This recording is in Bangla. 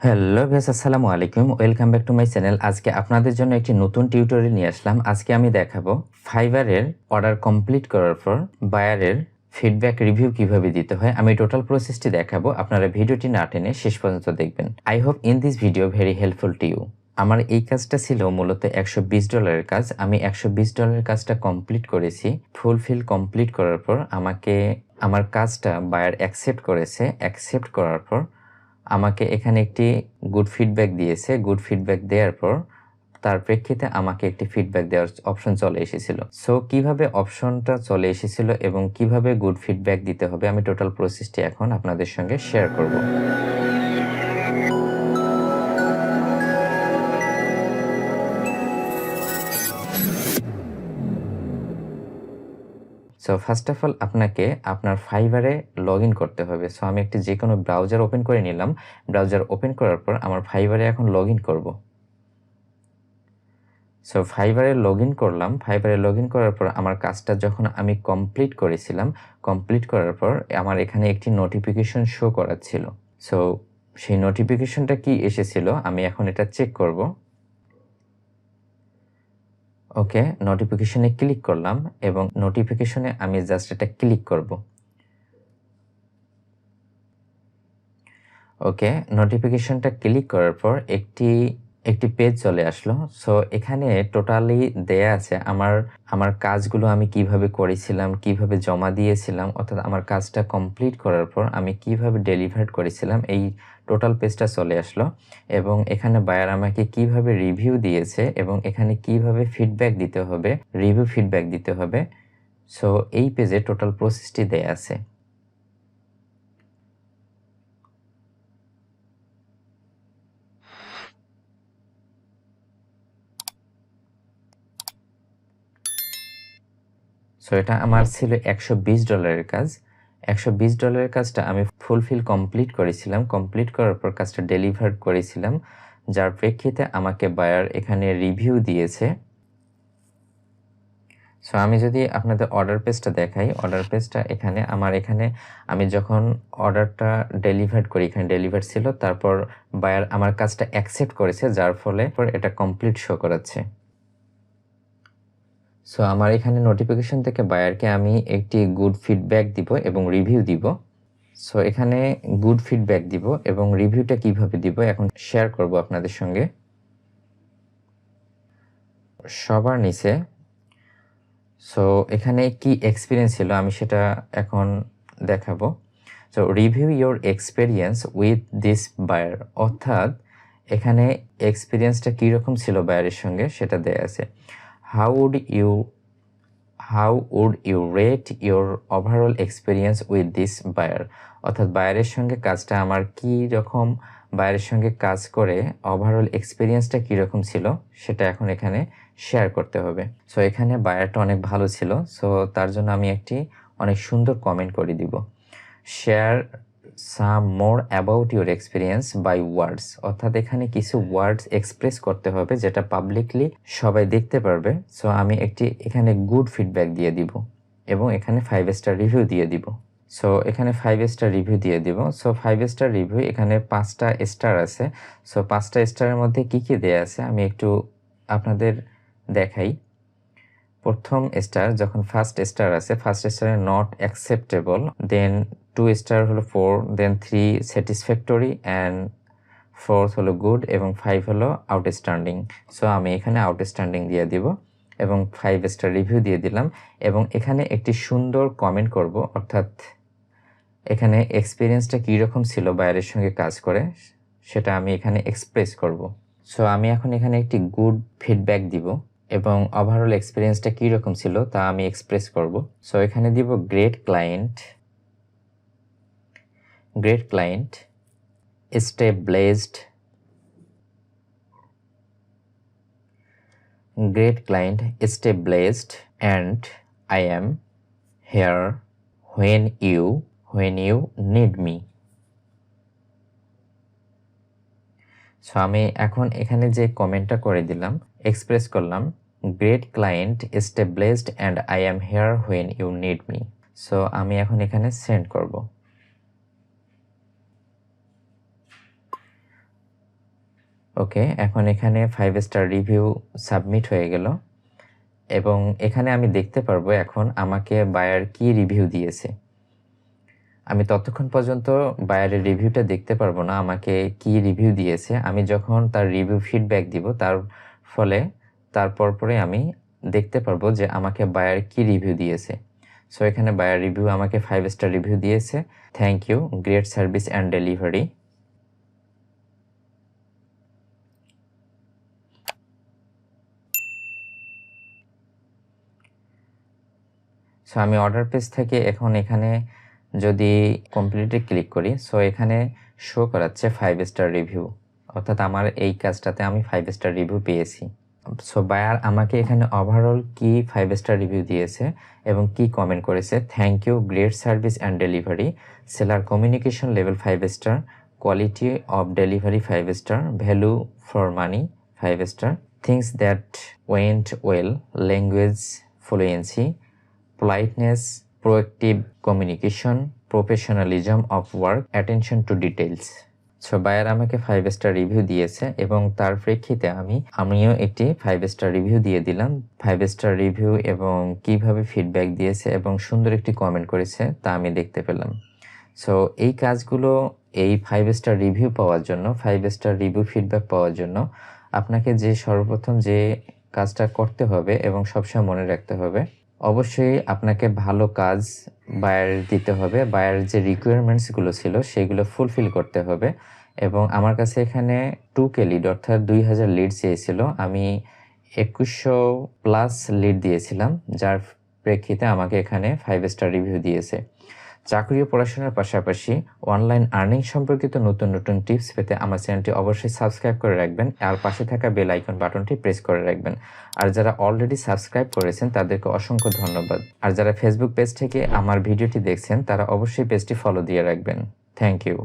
হ্যালো ভিউয়ার্স, আসসালামু আলাইকুম। Welcome back to my channel. আজকে আপনাদের জন্য একটি নতুন টিউটোরিয়াল নিয়ে আসলাম। আজকে আমি দেখাবো ফাইবারের অর্ডার কমপ্লিট করার পর বায়ারের ফিডব্যাক রিভিউ কিভাবে দিতে হয়। আমি টোটাল প্রসেসটি দেখাবো, আপনারা ভিডিওটি না টেনে শেষ পর্যন্ত দেখবেন। I hope in this video very helpful to you. আমার এই কাজটা ছিল মূলত $120 কাজ। আমি $120 কাজটা কমপ্লিট করেছি। ফুলফিল কমপ্লিট করার পর আমাকে আমার কাজটা বায়ার অ্যাকসেপ্ট করেছে। অ্যাকসেপ্ট করার পর আমাকে এখানে একটি গুড ফিডব্যাক দিয়েছে। গুড ফিডব্যাক দেওয়ার পর তার প্রেক্ষিতে আমাকে একটি ফিডব্যাক দেওয়ার অপশন চলে এসেছিল। সো কিভাবে অপশনটা চলে এসেছিল এবং কিভাবে গুড ফিডব্যাক দিতে হবে আমি টোটাল প্রসেসটি এখন আপনাদের সঙ্গে শেয়ার করব। সো ফার্স্ট অফ অল আপনাকে আপনার ফাইবারে লগ ইন করতে হবে। সো আমি একটি যে কোনো ব্রাউজার ওপেন করে নিলাম। ব্রাউজার ওপেন করার পর আমার ফাইবারে এখন লগ ইন করবো। সো ফাইবারে লগ ইন করলাম। ফাইবারে লগ ইন করার পর আমার কাজটা যখন আমি কমপ্লিট করেছিলাম, কমপ্লিট করার পর আমার এখানে একটি নোটিফিকেশন শো করাচ্ছিল। সো সেই নোটিফিকেশনটা কি এসেছিল আমি এখন এটা চেক করব। ওকে, নোটিফিকেশনে ক্লিক করলাম এবং নোটিফিকেশনে আমি জাস্ট এটা ক্লিক করব। ওকে, নোটিফিকেশনটা ক্লিক করার পর একটি পেজ চলে আসলো। সো এখানে টোটালি দেয়া আছে আমার কাজগুলো আমি কিভাবে করেছিলাম, কিভাবে জমা দিয়েছিলাম, অর্থাৎ আমার কাজটা কমপ্লিট করার পর আমি কিভাবে ডেলিভার করেছিলাম, এই টোটাল পেজটা চলে আসলো। এবং এখানে বায়ার আমাকে কিভাবে রিভিউ দিয়েছে এবং এখানে কিভাবে ফিডব্যাক দিতে হবে, রিভিউ ফিডব্যাক দিতে হবে। সো এই পেজে টোটাল প্রসেসটি দেয়া আছে। সো এটা আমার ছিল $120 কাজ। $120 কাজটা আমি ফুলফিল কমপ্লিট করেছিলাম। কমপ্লিট করার পর কাজটা ডেলিভার করেছিলাম, যার প্রেক্ষিতে আমাকে বায়ার এখানে রিভিউ দিয়েছে। সো আমি যদি আপনাদের অর্ডার পেজটা দেখাই, অর্ডার পেজটা এখানে আমি যখন অর্ডারটা ডেলিভার করি, এখানে ডেলিভার ছিল, তারপর বায়ার আমার কাজটা অ্যাকসেপ্ট করেছে, যার ফলে এটা কমপ্লিট শো করাচ্ছে। সো আমার এখানে নোটিফিকেশন থেকে বায়ারকে আমি একটি গুড ফিডব্যাক দিব এবং রিভিউ দিব। সো এখানে গুড ফিডব্যাক দিব এবং রিভিউটা কিভাবে দিব এখন শেয়ার করব আপনাদের সঙ্গে। সবার নিচে সো এখানে কি এক্সপিরিয়েন্স ছিল আমি সেটা এখন দেখাবো। So review your experience with this buyer, অর্থাৎ এখানে এক্সপিরিয়েন্সটা কীরকম ছিল বায়ারের সঙ্গে সেটা দেয়া আছে। How would you rate your overall experience with this buyer? অর্থাৎ বায়ারের সঙ্গে কাজটা আমার কীরকম, বায়ারের সঙ্গে কাজ করে ওভারঅল এক্সপিরিয়েন্সটা কীরকম ছিল সেটা এখন এখানে শেয়ার করতে হবে। সো এখানে বায়ারটা অনেক ভালো ছিল, সো তার জন্য আমি একটি অনেক সুন্দর কমেন্ট করে দিব। Share some more about your experience by words, অর্থাৎ এখানে কিছু ওয়ার্ডস এক্সপ্রেস করতে হবে যেটা পাবলিকলি সবাই দেখতে পারবে। সো আমি এখানে গুড ফিডব্যাক দিয়ে দিব এবং এখানে 5 স্টার রিভিউ দিয়ে দিব। সো এখানে 5 স্টার রিভিউ দিয়ে দিব। সো 5 স্টার রিভিউ এখানে 5টা স্টার আছে। সো 5টা স্টারের মধ্যে কি কি দেয়া আছে আমি একটু আপনাদের দেখাই। প্রথম স্টার, যখন ফার্স্ট স্টার আছে, ফার্স্ট স্টারে নট অ্যাকসেপ্টেবল, দেন 2 স্টার হলো 4, দেন 3 স্যাটিসফ্যাক্টরি, অ্যান্ড 4th হলো গুড এবং 5 হলো আউটস্ট্যান্ডিং। সো আমি এখানে আউটস্ট্যান্ডিং দিয়ে দিব এবং 5 স্টার রিভিউ দিয়ে দিলাম এবং এখানে একটি সুন্দর কমেন্ট করব, অর্থাৎ এখানে এক্সপিরিয়েন্সটা কীরকম ছিল বায়ারের সঙ্গে কাজ করে সেটা আমি এখানে এক্সপ্রেস করব। সো আমি এখন এখানে একটি গুড ফিডব্যাক দিব এবং ওভারঅল এক্সপিরিয়েন্সটা কীরকম ছিল তা আমি এক্সপ্রেস করব। সো এখানে দিব great client, stay blessed, great client, stay blessed, and I am here when you need me. So আমি এখন এখানে যে কমেন্টটা করে দিলাম, এক্সপ্রেস করলাম, great client, stay blessed, and I am here when you need me. So আমি এখন এখানে সেন্ড করব। ওকে, এখন এখানে 5 স্টার রিভিউ সাবমিট হয়ে গেল এবং এখানে আমি দেখতে পারবো এখন আমাকে বায়ার কি রিভিউ দিয়েছে। আমি ততক্ষণ পর্যন্ত বায়ারের রিভিউটা দেখতে পারবো না আমাকে কি রিভিউ দিয়েছে। আমি যখন তার রিভিউ ফিডব্যাক দিব তার ফলে তারপর পরে আমি দেখতে পারবো যে আমাকে বায়ার কি রিভিউ দিয়েছে। সো এখানে বায়ার রিভিউ আমাকে 5 স্টার রিভিউ দিয়েছে। Thank you, great service and delivery. So আমি অর্ডার পেজ থেকে এখন এখানে যদি কমপ্লিটে ক্লিক করি, সো এখানে শো করাচ্ছে 5 স্টার রিভিউ, অর্থাৎ আমার এই কাজটাতে আমি 5 স্টার রিভিউ পেয়েছি। সো বায়ার আমাকে এখানে ওভারঅল কি 5 স্টার রিভিউ দিয়েছে এবং কি কমেন্ট করেছে। Thank you, great service and delivery, seller communication level 5 star, quality of delivery 5 star, value for money 5 star, things that went well, language fluency, politeness, proactive communication, professionalism of work, attention to details. So buyer আমাকে 5 স্টার রিভিউ দিয়েছে এবং তার প্রেক্ষিতে আমিও একটি 5 স্টার রিভিউ দিয়ে দিলাম। 5 স্টার রিভিউ এবং কিভাবে ফিডব্যাক দিয়েছে এবং সুন্দর একটি কমেন্ট করেছে তা আমি দেখতে পেলাম। সো এই কাজগুলো, এই 5 স্টার রিভিউ পাওয়ার জন্য, 5 স্টার রিভিউ ফিডব্যাক পাওয়ার জন্য আপনাকে সর্বপ্রথম যে কাজটা করতে হবে এবং সবসময় মনে রাখতে হবে, অবশ্যই আপনাকে ভালো কাজ বায়ার দিতে হবে। বায়ার যে রিকোয়ারমেন্টসগুলো ছিল সেগুলো ফুলফিল করতে হবে। এবং আমার কাছে এখানে 2K লিড অর্থাৎ 2000 লিড চেয়েছিল, আমি 2100+ লিড দিয়েছিলাম, যার প্রেক্ষিতে আমাকে এখানে 5 স্টার রিভিউ দিয়েছে। চাকরি ও পড়াশোনার পাশাপাশি অনলাইন আর্নিং সম্পর্কিত নতুন নতুন টিপস পেতে আমার চ্যানেলটি অবশ্যই সাবস্ক্রাইব করে রাখবেন আর পাশে থাকা বেল আইকন বাটনটি প্রেস করে রাখবেন। আর যারা অলরেডি সাবস্ক্রাইব করেছেন তাদেরকে অসংখ্য ধন্যবাদ। আর যারা ফেসবুক পেজ থেকে আমার ভিডিওটি দেখছেন তারা অবশ্যই পেজটি ফলো দিয়ে রাখবেন। Thank you.